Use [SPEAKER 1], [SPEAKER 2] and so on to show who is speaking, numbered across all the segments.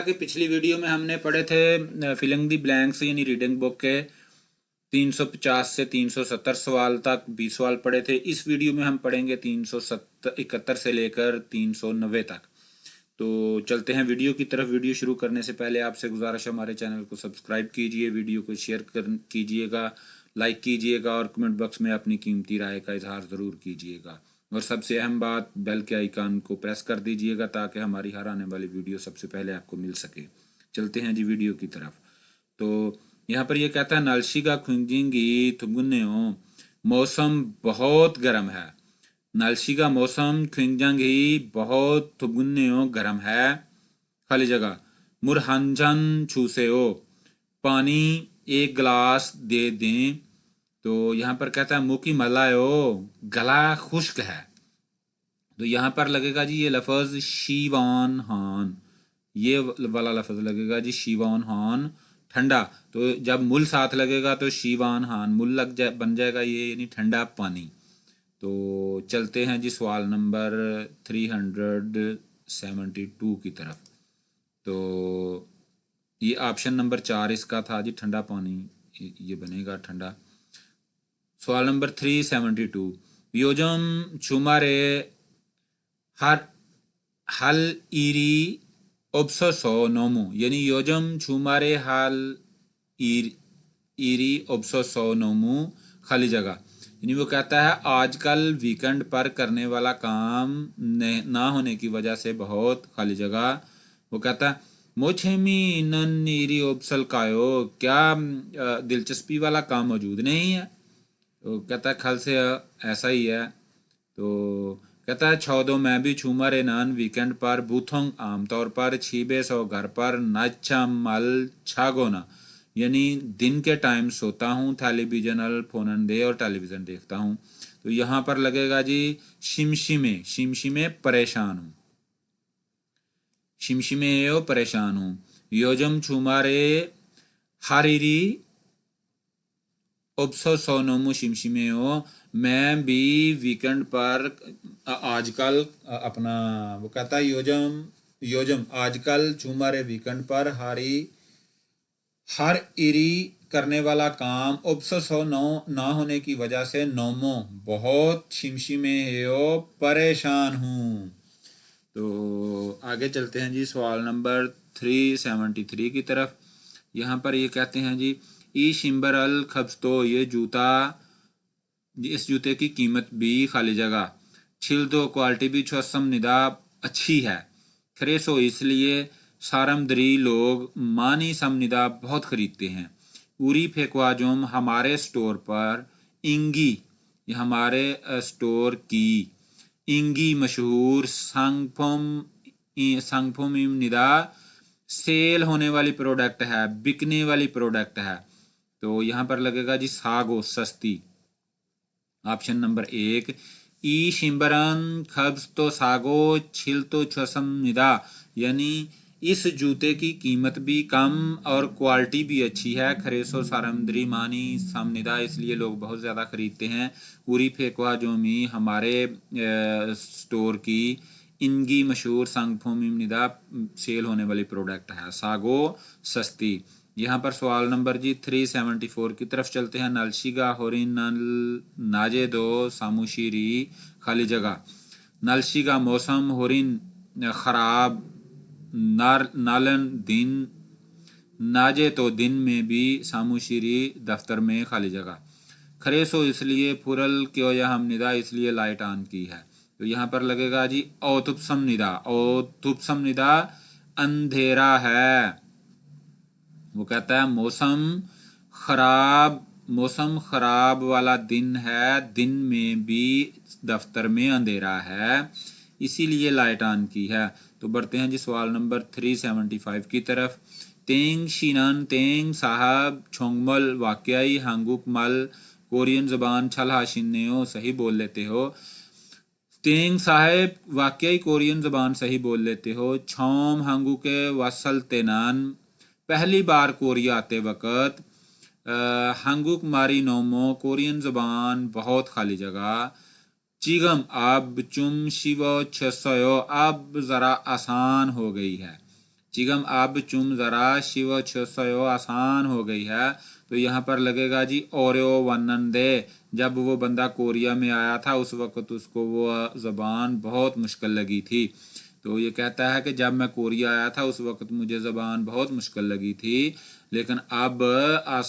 [SPEAKER 1] कि पिछली वीडियो में हमने पढ़े थे फिलिंग दी ब्लैंक्स यानी रीडिंग बुक के 350 से 370 सवाल तक 20 सवाल पढ़े थे। इस वीडियो में हम पढ़ेंगे 371 से लेकर 390 तक। तो चलते हैं वीडियो की तरफ। वीडियो शुरू करने से पहले आपसे गुजारिश है, हमारे चैनल को सब्सक्राइब कीजिए, वीडियो को शेयर कीजिएगा, लाइक कीजिएगा और कमेंट बॉक्स में अपनी कीमती राय का इजहार ज़रूर कीजिएगा। और सबसे अहम बात, बेल के आइकन को प्रेस कर दीजिएगा ताकि हमारी हर आने वाली वीडियो सबसे पहले आपको मिल सके। चलते हैं जी वीडियो की तरफ। तो यहाँ पर ये कहता है नलशिगा खुंजिंगी थुगुन्नेओ, मौसम बहुत गर्म है। नलशिगा मौसम खुंजंगी बहुत थुगुन्नेओ गर्म है। खाली जगह मुरहंजन छूसेओ, पानी एक गिलास दे दें। तो यहाँ पर कहता है मुकी मलायो, गला खुश्क है। तो यहाँ पर लगेगा जी ये लफ्ज़ शीवान हान, ये वाला लफ्ज़ लगेगा जी शीवान हान, ठंडा। तो जब मुल साथ लगेगा तो शीवान हान मुल बन जाएगा ये, यानी ठंडा पानी। तो चलते हैं जी सवाल नंबर 372 की तरफ। तो ये ऑप्शन नंबर 4 इसका था जी, ठंडा पानी, ये बनेगा ठंडा। सवाल नंबर 372, योजम चुमारे हल इरी ओब्सोसो नोमो, यानी योजम छुमारे हल इरी ओब्सोसो नोमो, खाली जगह। यानी वो कहता है आजकल वीकेंड पर करने वाला काम ना होने की वजह से बहुत, खाली जगह। वो कहता है मोछेमी नन्नीरी ओब्सल कायो, क्या दिलचस्पी वाला काम मौजूद नहीं है। तो कहता है खल से ऐसा ही है। तो कहता है छौदो मैं भी छूमर नान वीकेंड पर बूथोंग, आमतौर पर छीबे सौ घर पर नाचा मल छागोना, यानी दिन के टाइम सोता हूँ, टेलीविजन फोनन दे और टेलीविज़न देखता हूँ। तो यहाँ पर लगेगा जी शिमशिमे, शिमशिमे परेशान हूँ, शिमशिमे यो परेशान हूँ। योजम छुमारे हारिरी ओब्सोसोनोमो शिमशिमेओ, मैं भी वीकेंड पर आजकल अपना, वो कहता है योजम आजकल छुमारे वीकेंड पर हर इरी करने वाला काम, ओब्सोसो ना होने की वजह से, नोमो बहुत, शिमशिमेओ परेशान हूँ। तो आगे चलते हैं जी सवाल नंबर 373 की तरफ। यहाँ पर ये कहते हैं जी ई शिम्बर अल खब्स्तो, ये जूता, इस जूते की कीमत भी, खाली जगह। छिल दो क्वालिटी भी छसम निदा अच्छी है। खरेसो इसलिए सारमदरी लोग मानी समनिदा बहुत खरीदते हैं। उरी फेकवाजोम हमारे स्टोर पर, इंगी हमारे स्टोर की, इंगी मशहूर, संगफोम निदा सेल होने वाली प्रोडक्ट है, बिकने वाली प्रोडक्ट है। तो यहाँ पर लगेगा जी सागो सस्ती। ऑप्शन नंबर 1 ई शिम्बरन खब्स तो सागो छिल तो छसम निदा, यानी इस जूते की कीमत भी कम और क्वालिटी भी अच्छी है। खरेसो सारमद्री मानी सामनिदा, इसलिए लोग बहुत ज़्यादा ख़रीदते हैं। उरी फेकवा जोमी हमारे स्टोर की, इनकी मशहूर संगफोमी निदा सेल होने वाली प्रोडक्ट है, सागो सस्ती। यहाँ पर सवाल नंबर जी 374 की तरफ चलते हैं। नलशिगा होरिन नल नाजे दो सामुशीरी, खाली जगह। नलशिगा मौसम, होरिन खराब, नालन दिन, नाजे तो दिन में भी, सामुशीरी दफ्तर में, खाली जगह। खरेसो इसलिए, फुरल क्यों या हम निदा इसलिए लाइट ऑन की है। तो यहाँ पर लगेगा जी औतुपसम निदा, औतुपसम निदा अंधेरा है। वो कहता है मौसम खराब वाला दिन है, दिन में भी दफ्तर में अंधेरा है, इसीलिए लाइट ऑन की है। तो बढ़ते हैं जी सवाल नंबर 375 की तरफ। तेंग शीनन तेंग साहब छोंगमल वाकई हांगुक मल, कोरियन ज़बान छल हाशिन्नेओ, सही बोल लेते हो। तेंग साहेब वाकई कोरियन ज़बान सही बोल लेते हो। छौम हांगू के वसल तेनान, पहली बार कोरिया आते वक़्त। हांगुक मारी नोमो, कोरियन ज़बान बहुत, खाली जगह। चिगम अब चुम शिवो छसयो, अब ज़रा आसान हो गई है। जिगम अब चुम ज़रा शिव छयो आसान हो गई है, तो यहाँ पर लगेगा जी ओरियो वनन दे। जब वो बंदा कोरिया में आया था उस वक्त उसको वो ज़बान बहुत मुश्किल लगी थी। तो ये कहता है कि जब मैं कोरिया आया था उस वक्त मुझे ज़बान बहुत मुश्किल लगी थी, लेकिन अब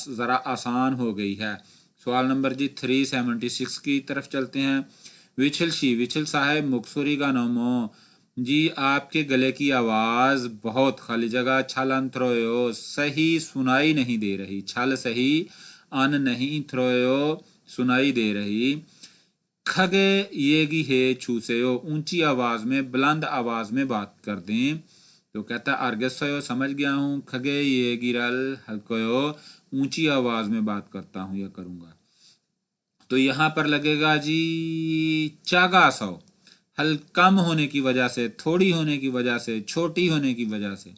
[SPEAKER 1] ज़रा आसान हो गई है। सवाल नंबर जी 376 की तरफ चलते हैं। विछल साहेब मुकसुरी का नमो जी, आपके गले की आवाज़ बहुत खाली जगह छलन थ्रोयो सही सुनाई नहीं दे रही। छल सही, अन नहीं, थ्रोयो सुनाई दे रही। खगे येगी है छूसेयो, ऊंची आवाज़ में बुलंद आवाज़ में बात कर दें। तो कहता है अर्गसयो समझ गया हूँ, खगे येगी रल हल्कयो ऊंची आवाज़ में बात करता हूँ या करूँगा। तो यहाँ पर लगेगा जी चागा सौ, हल कम होने की वजह से, थोड़ी होने की वजह से, छोटी होने की वजह से।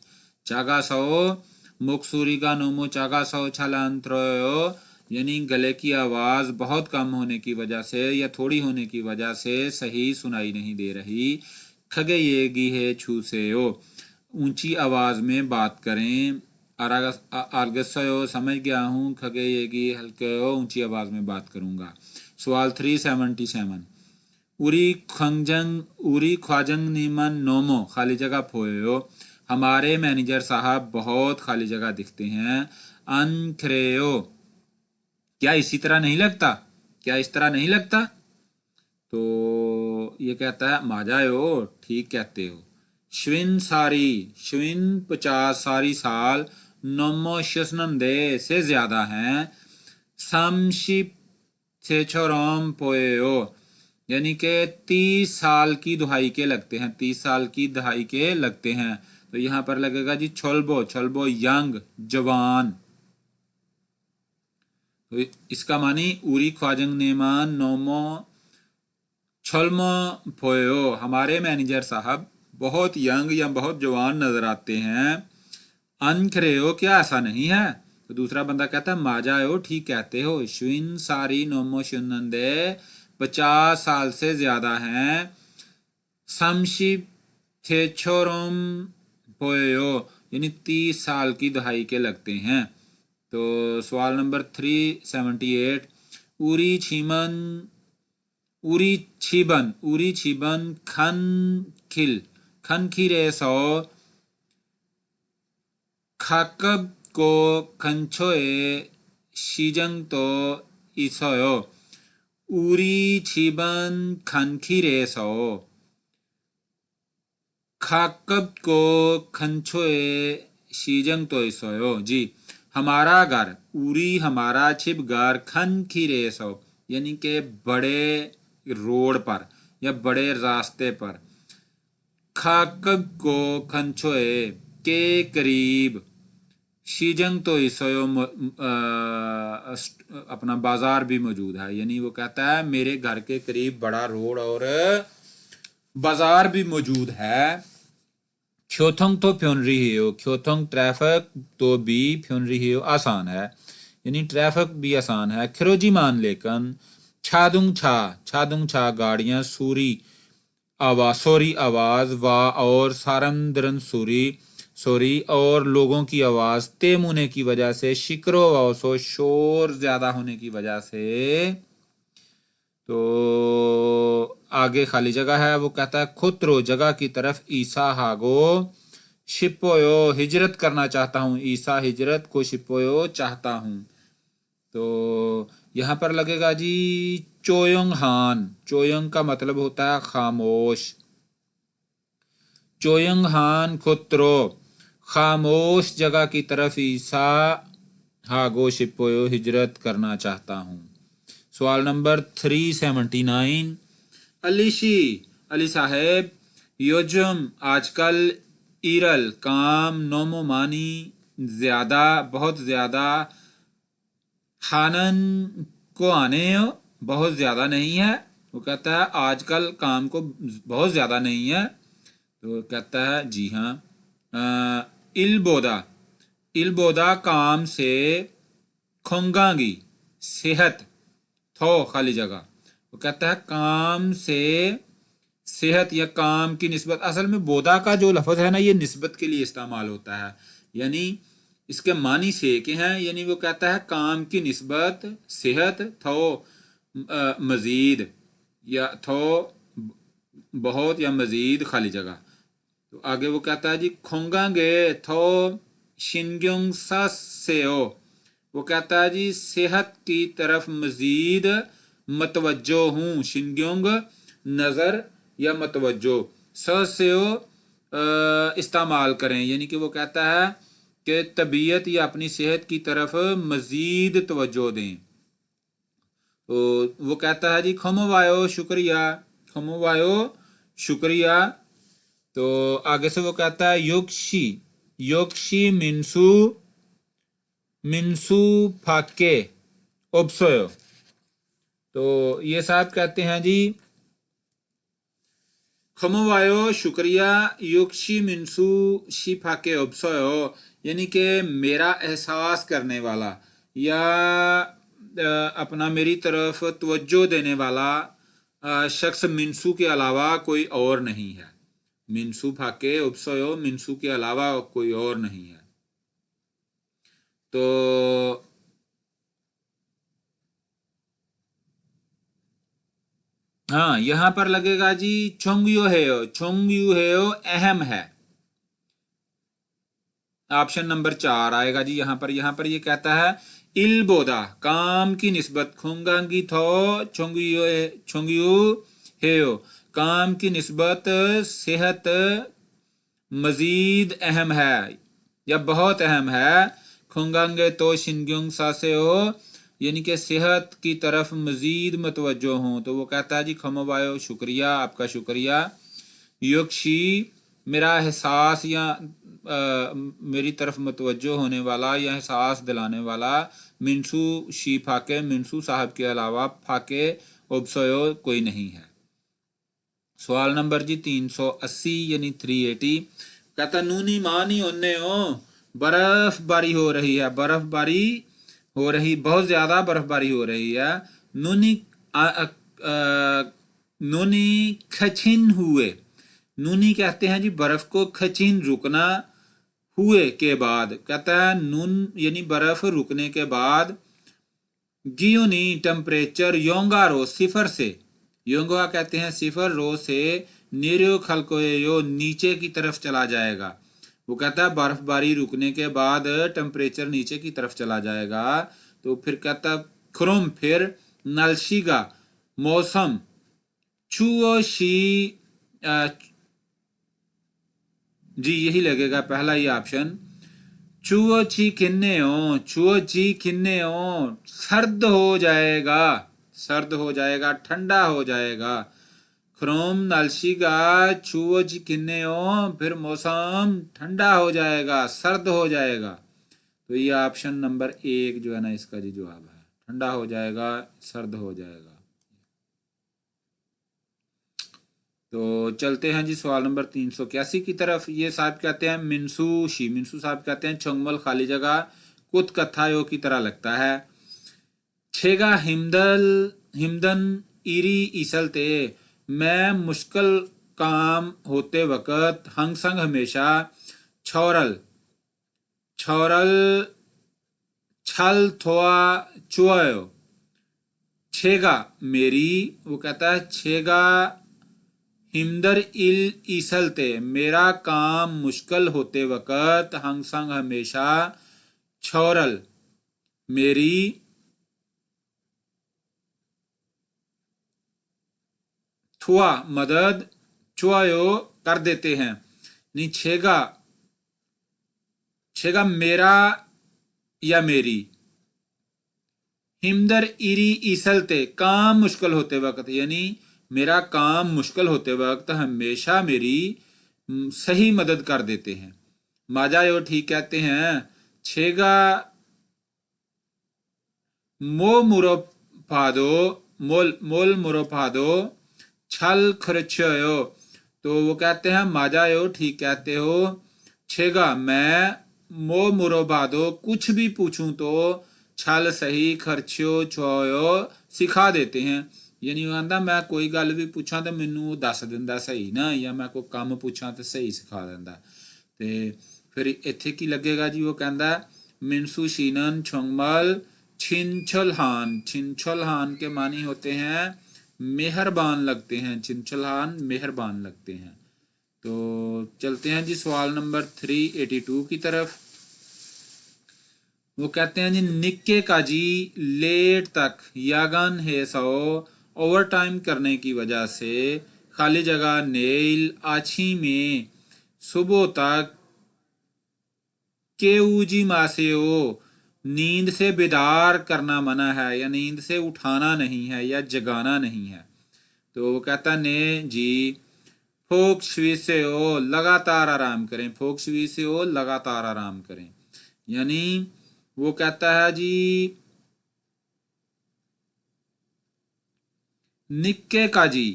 [SPEAKER 1] चागा सौ मुकसूरी का नोमो चागा सौ छलांत्रो, यानी गले की आवाज़ बहुत कम होने की वजह से या थोड़ी होने की वजह से सही सुनाई नहीं दे रही। खगे येगी है छू से हो, ऊंची आवाज़ में बात करें। आर्गसयो समझ गया हूँ, खगे येगी हल्के हो ऊंची आवाज़ में बात करूँगा। सवाल 377 उरी ख्वाजंग नीमन नोमो खाली जगह फोयो, हमारे मैनेजर साहब बहुत खाली जगह दिखते हैं। अनख्रेयो, क्या इसी तरह नहीं लगता, क्या इस तरह नहीं लगता? तो ये कहता है माजायो, ठीक कहते हो। श्विन 50 सारी साल, नोमो शस्नंदे से ज़्यादा हैं। समशिप से छोरोम पोयो, यानी कि 30 साल की दुहाई के लगते हैं, 30 साल की दहाई के लगते हैं। तो यहाँ पर लगेगा जी छलबो यंग जवान। तो इसका मानी उरी ख्वाजंग नेमान नोमो छलमो पोयो, हमारे मैनेजर साहब बहुत यंग या बहुत जवान नजर आते हैं। अनखरेयो, क्या ऐसा नहीं है? तो दूसरा बंदा कहता है माजायो, ठीक कहते हो। श्विन सारी नोमो शुनंदे 50 साल से ज्यादा हैं। समशिप थेछोरोम पोयो, यानी 30 साल की दहाई के लगते हैं। तो सवाल नंबर 378 उरी छिमन उरी छिबन खन खिरे सौ खाकब को खंचोए 시정 또 있어요. 우리 집은 큰 길에서 가깝고 근처에 시장도 있어요. जी, हमारा घर उरी हमारा छिप घर खन खीरेसो, यानी के बड़े रोड पर या बड़े रास्ते पर। खाकब को खंचोए के करीब, शीजंग तो इसयो अपना बाजार भी मौजूद है, यानी वो कहता है मेरे घर के करीब बड़ा रोड और बाजार भी मौजूद है। ख्योथोंग तो फ्योन रही हो, ख्योथोंग ट्रैफिक तो भी फ्योन रही हो आसान है, यानी ट्रैफिक भी आसान है। खिरोजी मान लेकिन छादुंग छा गाड़ियां, सोरी आवाज, वा और सारंदरन सोरी और लोगों की आवाज, तेम होने की वजह से, शिकरो वाओसो शोर ज्यादा होने की वजह से। तो आगे खाली जगह है, वो कहता है खुत्रो जगह की तरफ, ईसा हागो शिपोयो हिजरत करना चाहता हूँ, ईसा हिजरत को शिपोयो चाहता हूँ। तो यहाँ पर लगेगा जी चोयंग हान, चोयंग का मतलब होता है खामोश। चोयंग हान खुत्रो खामोश जगह की तरफ, ईसा हागो शिपोयो हिजरत करना चाहता हूँ। सवाल नंबर 379 अली साहेब योजम आजकल, इरल काम, नोमो मानी ज्यादा, बहुत ज्यादा, खानन को आने बहुत ज्यादा नहीं है। वो कहता है आजकल काम को बहुत ज्यादा नहीं है। तो कहता है जी हाँ। इलबोदा काम से, खोंगांगी सेहत, थो खाली जगह, वो कहता है काम से सेहत या काम की निस्बत, असल में बोदा का जो लफ्ज़ है ना ये निस्बत के लिए इस्तेमाल होता है, यानी इसके मानी से के हैं, यानी वो कहता है काम की निस्बत सेहत थो मज़ीद या थो बहुत या मज़ीद खाली जगह। तो आगे वो कहता है जी खोंगांगे थो शिनग्योंग सासेओ, वो कहता है जी सेहत की तरफ मज़ीद मतवज्जो हूँ, शिनग्योंग नज़र या मतवज्जो, ससेओ इस्तेमाल करें, यानी कि वो कहता है कि तबीयत या अपनी सेहत की तरफ मज़ीद तवज्जो दें। तो वो कहता है जी खमोवायो शुक्रिया, खमोवायो शुक्रिया। तो आगे से वो कहता है योक्शी, योक्शी मिनसू मिनसू फाके ओब्सोयो। तो ये साहब कहते हैं जी खमोवायो शुक्रिया योक्शी मिनसू शिफाके ओब्सोयो, यानी कि मेरा एहसास करने वाला या अपना मेरी तरफ तवज्जो देने वाला शख्स मिनसू के अलावा कोई और नहीं है। मिनसू फाके उपसयो, मिनसू के अलावा कोई और नहीं है। तो हाँ, यहां पर लगेगा जी छोंगयू हेयो, छोंगयू हेयो अहम है, ऑप्शन नंबर 4 आएगा जी यहाँ पर ये कहता है इलबोदा काम की निस्बत खुंगांगी थो छोंगयू हेयो, काम की निस्बत सेहत मजीद अहम है या बहुत अहम है, खुंगांगे तो शिनग्योंग सासे हो, यानी कि सेहत की तरफ मजीद मतवज्जो हों। तो वो कहता है जी खमोबायो शुक्रिया, आपका शुक्रिया, युक्षी मेरा एहसास या मेरी तरफ मतवज्जो होने वाला या एहसास दिलाने वाला, मिनसू शी फाके मिनसू साहब के अलावा फाके ओबसोयो कोई नहीं है। सवाल नंबर जी 380 यानी 380, कहता नूनी मानी होने हो बर्फबारी हो रही है, बर्फबारी हो रही, बहुत ज्यादा बर्फबारी हो रही है। नूनी नूनी खचिन हुए, नूनी कहते हैं जी बर्फ को, खचिन रुकना, हुए के बाद, कहता है नून यानी बर्फ रुकने के बाद, गियोनी टेम्परेचर योंगारो सिफर से, योंगा कहते हैं सिफर, रो से नीरो खलकोयो नीचे की तरफ चला जाएगा। वो कहता है बर्फबारी रुकने के बाद टेम्परेचर नीचे की तरफ चला जाएगा। तो फिर कहता खुरुम फिर नलशिगा मौसम, चुओशी जी यही लगेगा पहला ही ऑप्शन, चुओ ची खिन्ने हो, चुओ ची खिन्ने हो सर्द हो जाएगा, सर्द हो जाएगा, ठंडा हो जाएगा। खरोम नालशीगा चुओ ची खिन्ने हो, फिर मौसम ठंडा हो जाएगा, सर्द हो जाएगा। तो ये ऑप्शन नंबर 1 जो है ना इसका जी जवाब है, ठंडा हो जाएगा, सर्द हो जाएगा। तो चलते हैं जी सवाल नंबर 381 की तरफ। ये साहब कहते हैं मिनसू शी, मिनसू साहब कहते हैं चंगमल खाली जगह कुत कथायो की तरह लगता है। छेगा हिमदन इरी इसलते, मैं मुश्किल काम होते वक़्त हंग संग हमेशा, छोरल छोरल छल थोआ चुआयो, छेगा मेरी, वो कहता है छेगा हिमदर इल ईसलते मेरा काम मुश्किल होते वक़्त, हंग संग हमेशा, छोरल मेरी, थुआ मदद, चुआयो कर देते हैं, नहीं छेगा, छेगा मेरा या मेरी, हिमदर इरी ईसलते काम मुश्किल होते वक्त, यानी मेरा काम मुश्किल होते वक्त हमेशा मेरी सही मदद कर देते हैं। माजायो ठीक कहते हैं, छेगा मो मुरोफादो मोल मुरोफादो छल खर्चयो, तो वो कहते हैं माजायो ठीक कहते हो, छेगा मैं, मो मुरोबादो कुछ भी पूछूं तो, छल सही, खर्चो छोयो सिखा देते हैं। यानी वो आंदा मैं कोई गल भी पूछां तो मैनू वो दस दिंदा सही ना, या मैं कोई काम पूछां तो सही सिखा दिंदा। ते फिर इत्थे की लगेगा जी, वो कहता मिनसू शीनन छोंगमल छिनछलहान। छिनछलहान के मानी होते हैं मेहरबान लगते हैं, छिनछलहान मेहरबान लगते हैं। तो चलते हैं जी सवाल नंबर 382 की तरफ। वो कहते हैं जी निक्के का जी लेट तक यागन है सो ओवर टाइम करने की वजह से खाली जगह नेल आछी में सुबह तक केऊजी मासेओ नींद से बेदार करना मना है, या नींद से उठाना नहीं है या जगाना नहीं है। तो वो कहता ने जी फोक से ओ लगातार आराम करें, फोक से ओ लगातार आराम करें। यानी वो कहता है जी निक्के का जी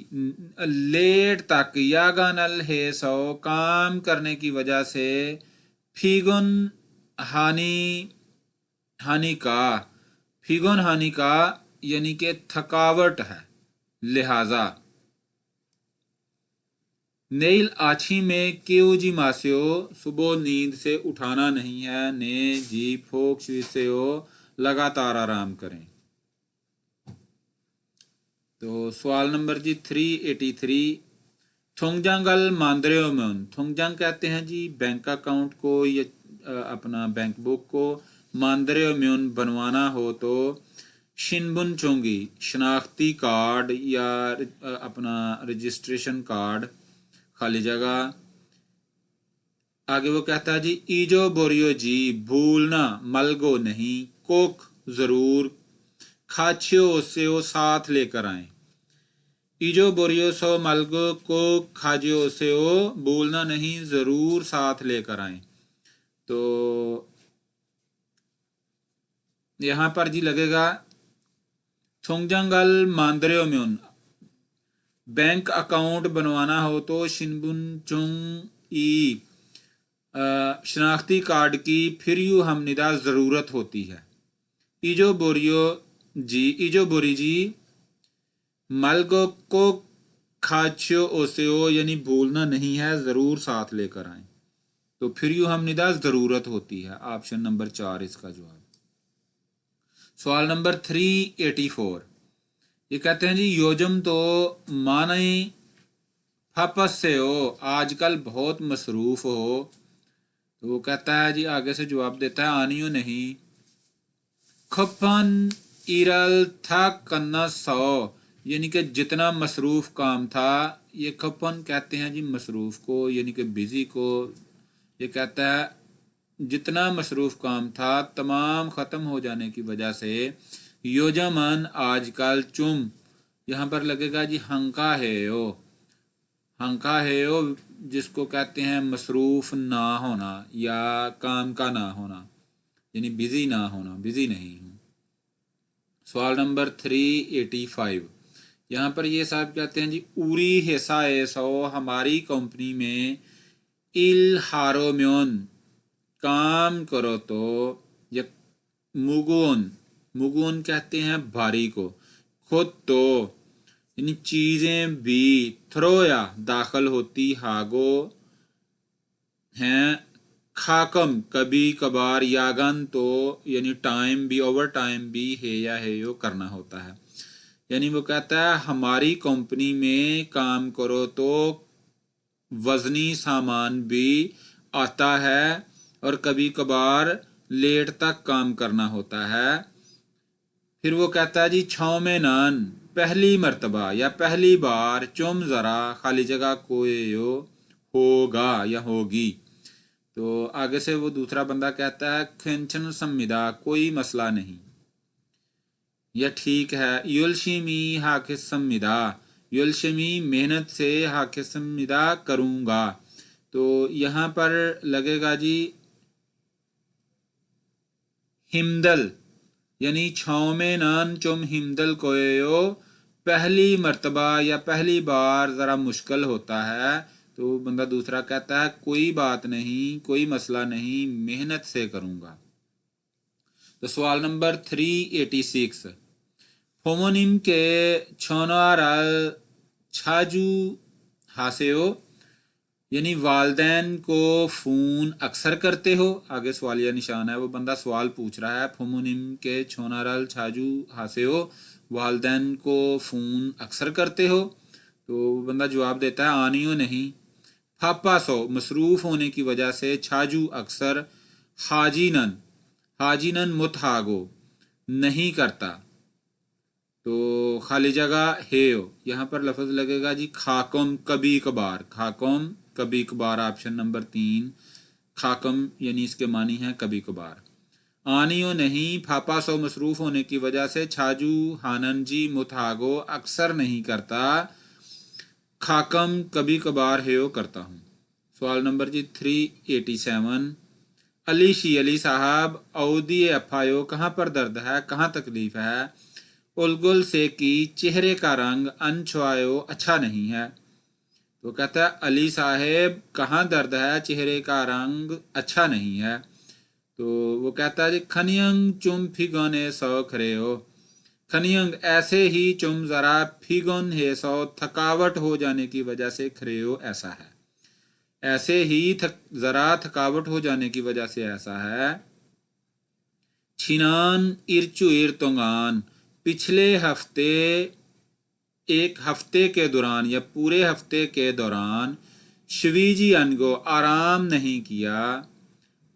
[SPEAKER 1] लेट तक यागानल है सो काम करने की वजह से फीगुन हानि हानि का, फीगुन हानि का यानी कि थकावट है, लिहाजा नेल आछी में क्यों जी मास्यो सुबह नींद से उठाना नहीं है, ने जी फोक से लगातार आराम करें। तो सवाल नंबर जी 383 थोंगजांगल मांद्रेओमन। थोंगजांग कहते हैं जी बैंक अकाउंट को या अपना बैंक बुक को। मांद्रेओमन बनवाना हो तो शिनबुन चोंगी शनाख्ती कार्ड या अपना रजिस्ट्रेशन कार्ड, खाली जगह। आगे वो कहता है जी ईजो बोरियो जी भूलना मलगो नहीं, कोक जरूर खाचियो से वो साथ लेकर आए। ईजो बोरियो सो मलगो को खाजियो से वो भूलना नहीं, जरूर साथ लेकर आए। तो यहाँ पर जी लगेगा थोंगजंगल मांद्रेओम्योन बैंक अकाउंट बनवाना हो तो शिनबुन चुंग ई शनाख्ती कार्ड की फिर यू हमनिदा ज़रूरत होती है। ईजो बोरियो जी, ईजो बोरी जी मलगो को खाच्यो ओसेओ यानी भूलना नहीं है, ज़रूर साथ लेकर आए। तो फिर यू हमनिदा ज़रूरत होती है, ऑप्शन नंबर 4 इसका जवाब। सवाल नंबर 384 ये कहते हैं जी योजम तो माने फापस से हो आजकल बहुत मसरूफ हो। तो वो कहता है जी आगे से जवाब देता है आनियो नहीं। खपन इरल था कन्ना सौ यानी कि जितना मसरूफ काम था। ये खपन कहते हैं जी मसरूफ को यानी कि बिजी को। ये कहता है जितना मसरूफ काम था तमाम ख़त्म हो जाने की वजह से योजमन आजकल चुम, यहाँ पर लगेगा जी हंका है ओ। हंका है ओ जिसको कहते हैं मसरूफ ना होना या काम का ना होना, यानी बिजी ना होना, बिजी नहीं हूँ। सवाल नंबर 385 यहाँ पर ये साहब कहते हैं जी उरी हिस्सा ऐसो हमारी कंपनी में इल हारोम्योन काम करो तो, या मुगुन, मुगुन कहते हैं भारी को, खुद तो यानी चीज़ें भी थ्रोया दाखिल होती हागो हैं, खाकम कभी कभार, यागन तो यानी टाइम भी, ओवर टाइम भी है या है यो करना होता है। यानी वो कहता है हमारी कंपनी में काम करो तो वजनी सामान भी आता है और कभी कभार लेट तक काम करना होता है। फिर वो कहता है जी छाँव में नान पहली मर्तबा या पहली बार चुम ज़रा खाली जगह कोई होगा या होगी। तो आगे से वो दूसरा बंदा कहता है खिंचन संविदा कोई मसला नहीं, यह ठीक है। युलशिमी हाके संविदा, युलशिमी मेहनत से हाके संविदा करूँगा। तो यहाँ पर लगेगा जी हिमदल यानी छाँव में नान चुम हिमदल कोयो, पहली मर्तबा या पहली बार ज़रा मुश्किल होता है। तो बंदा दूसरा कहता है कोई बात नहीं, कोई मसला नहीं, मेहनत से करूँगा। तो सवाल नंबर 386 होमोनिम के छोनाराल छाजू हासेओ, यानी वालदैन को फ़ोन अक्सर करते हो। आगे सवालिया निशान है, वो बंदा सवाल पूछ रहा है। फोमोनिम के छोनारल छाजू हासेओ, वालदैन को फ़ोन अक्सर करते हो। तो बंदा जवाब देता है आनियो नहीं। फापा सो, मसरूफ़ होने की वजह से, छाजू अक्सर, हाजीनन, हाजीनन मुतहागो, नहीं करता। तो खाली जगह हेयो, यहाँ पर लफ्ज़ लगेगा जी खाकम, कभी कभार। खाकम कभी कभार, ऑप्शन नंबर 3। खाकम यानी इसके मानी है कभी कभार। आनियो नहीं, फापा सो मसरूफ़ होने की वजह से, छाजू हाननजी मुतहागो, अक्सर नहीं करता, खाकम कभी कभार हेयो करता हूँ। सवाल नंबर जी 387। अली शी, अली साहब, अवधी अफायो, कहाँ पर दर्द है, कहाँ तकलीफ है। उलगुल से की, चेहरे का रंग, अनछुआयो, अच्छा नहीं है। तो कहता है अली साहेब, कहाँ दर्द है, चेहरे का रंग अच्छा नहीं है। तो वो कहता है जी खनियंग चुम फिगोने सौ खरे हो। खनियंग ऐसे ही, चुम ज़रा, फिगोन है सौ, थकावट हो जाने की वजह से, खरे हो ऐसा है। ऐसे ही ज़रा थकावट हो जाने की वजह से ऐसा है। छिनान इर्चु इर्तुंगान, पिछले हफ्ते, एक हफ्ते के दौरान या पूरे हफ्ते के दौरान, शवीजी अनगो, आराम नहीं किया।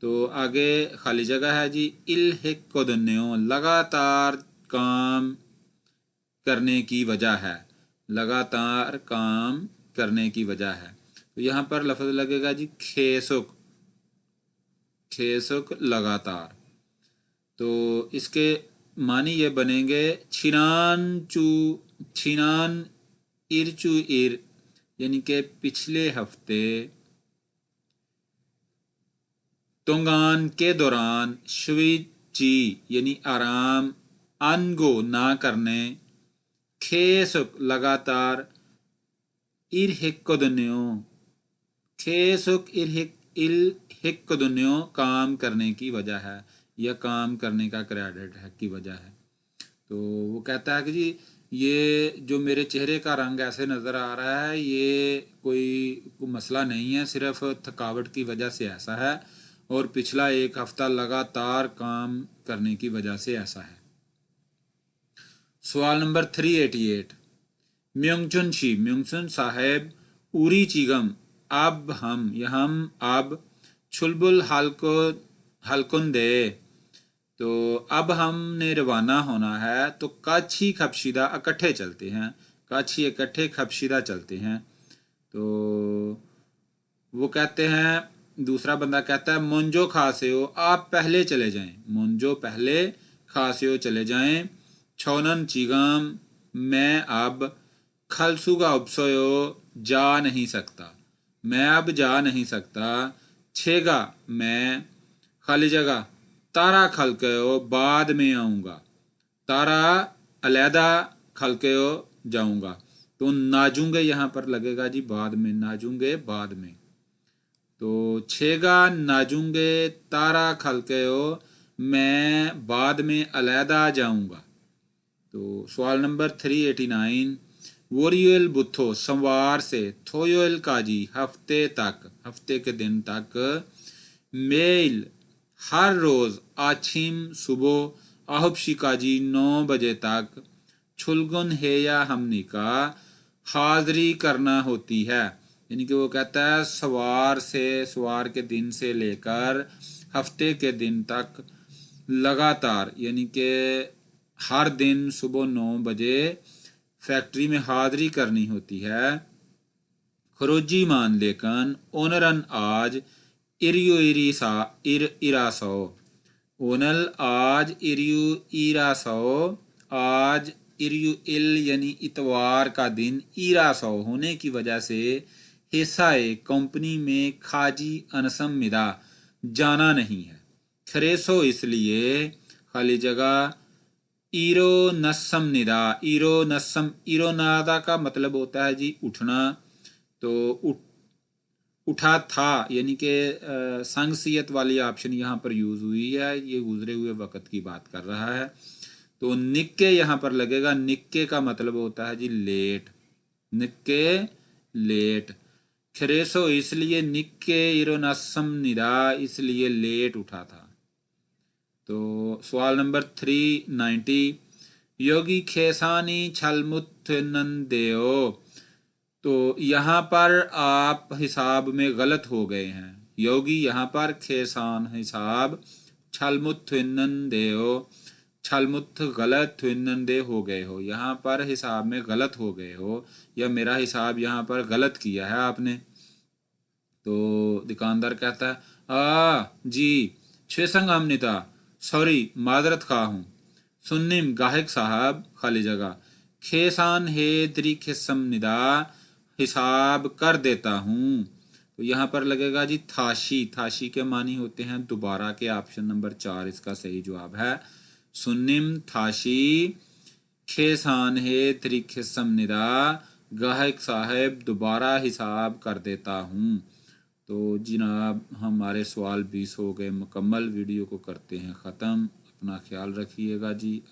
[SPEAKER 1] तो आगे खाली जगह है जी इल हिक्कोदन्यो, लगातार काम करने की वजह है, लगातार काम करने की वजह है। तो यहाँ पर लफ्ज़ लगेगा जी खेसुक, खेसुक लगातार। तो इसके मानी ये बनेंगे छिनान चू, छिनान इरचू इर, यानी कि पिछले हफ्ते, तोंगान के दौरान, श्विची यानी आराम, अनगो ना करने, खेसुक लगातार, इरहिक्कोदन्यो, खेसुक इरहिक्कोदन्यो काम करने की वजह है, या काम करने का क्रेडिट है की वजह है। तो वो कहता है कि जी ये जो मेरे चेहरे का रंग ऐसे नज़र आ रहा है, ये कोई मसला नहीं है, सिर्फ थकावट की वजह से ऐसा है, और पिछला एक हफ्ता लगातार काम करने की वजह से ऐसा है। सवाल नंबर 388। म्योंगचुन शी, म्योंगचुन साहेब, उरी चिगम, अब हम, या हम अब, छुलबुल हल्को हल्कुंदे, तो अब हमने रवाना होना है। तो काछी खपशीदा इकट्ठे चलते हैं, काछी इकट्ठे, खपशीदा चलते हैं। तो वो कहते हैं, दूसरा बंदा कहता है मुंजो खासे हो, आप पहले चले जाएं। मुंजो पहले, खासे हो चले जाएं। छौनन चिगाम, मैं अब, खलसुगा उपसोयो, जा नहीं सकता, मैं अब जा नहीं सकता। छेगा मैं, खाली जगह, तारा खलकयो, बाद में आऊँगा, तारा अलहदा, खलकयो जाऊँगा। तो नाजूंगे यहाँ पर लगेगा जी बाद में, नाजूंगे बाद में। तो छेगा नाजूंगे, तारा खलकयो, मैं बाद में अलहदा जाऊँगा। तो सवाल नंबर 389। वोरियल बुथो, सोमवार से, थोयोल काजी, हफ्ते तक, हफ्ते के दिन तक, मेल, हर रोज़, आछिम सुबह, आहब शिकाजी 9 बजे तक, छुलगुन है या हमनी का, हाज़री करना होती है। यानी कि वो कहता है सवार से, सवार के दिन से लेकर हफ्ते के दिन तक लगातार, यानी कि हर दिन सुबह 9 बजे फैक्ट्री में हाज़री करनी होती है। खरोजी मान लेकन, ओनरन आज, इरियो इरीसा इरासो, ओनल आज, इरियो इरासो, आज, इरियो इल यानी इतवार का दिन, इरासो होने की वजह से, हिस्साए कंपनी में खाजी अनसम मिदा, जाना नहीं है। खरेसो इसलिए, खाली जगह, ईरो नस्सम निदा, ईरो नस्सम, ईरो नादा का मतलब होता है जी उठना। तो उठा था, यानी कि संगसियत वाली ऑप्शन यहाँ पर यूज़ हुई है, ये गुजरे हुए वक़्त की बात कर रहा है। तो निक्के यहाँ पर लगेगा। निक्के का मतलब होता है जी लेट, निक्के लेट। खरेसो इसलिए निक्के इरोनासम निदा, इसलिए लेट उठा था। तो सवाल नंबर 390, योगी खेसानी छलमुथ नंदेओ। तो यहाँ पर आप हिसाब में गलत हो गए हैं। योगी यहाँ पर खेसान हिसाब छलमुथ नंदेओ, छलमुथ गलत नंदे हो गए हो, यहाँ पर हिसाब में गलत हो गए हो, या मेरा हिसाब यहाँ पर गलत किया है आपने। तो दुकानदार कहता है जी छेसंग अमनिता, सॉरी माजरत खा हूँ। सुन्निम गाहक साहब खाली जगह, खेसान हे द्री खेसम निदा, हिसाब कर देता हूँ। तो यहाँ पर लगेगा जी थाशी। थाशी के मानी होते हैं दोबारा के। ऑप्शन नंबर 4 इसका सही जवाब है। सुन्निम थाशी खेसान हे द्री खेसम निदा, गाहक साहब दोबारा हिसाब कर देता हूँ। तो जनाब हमारे सवाल 20 हो गए मुकम्मल। वीडियो को करते हैं ख़त्म। अपना ख्याल रखिएगा जी।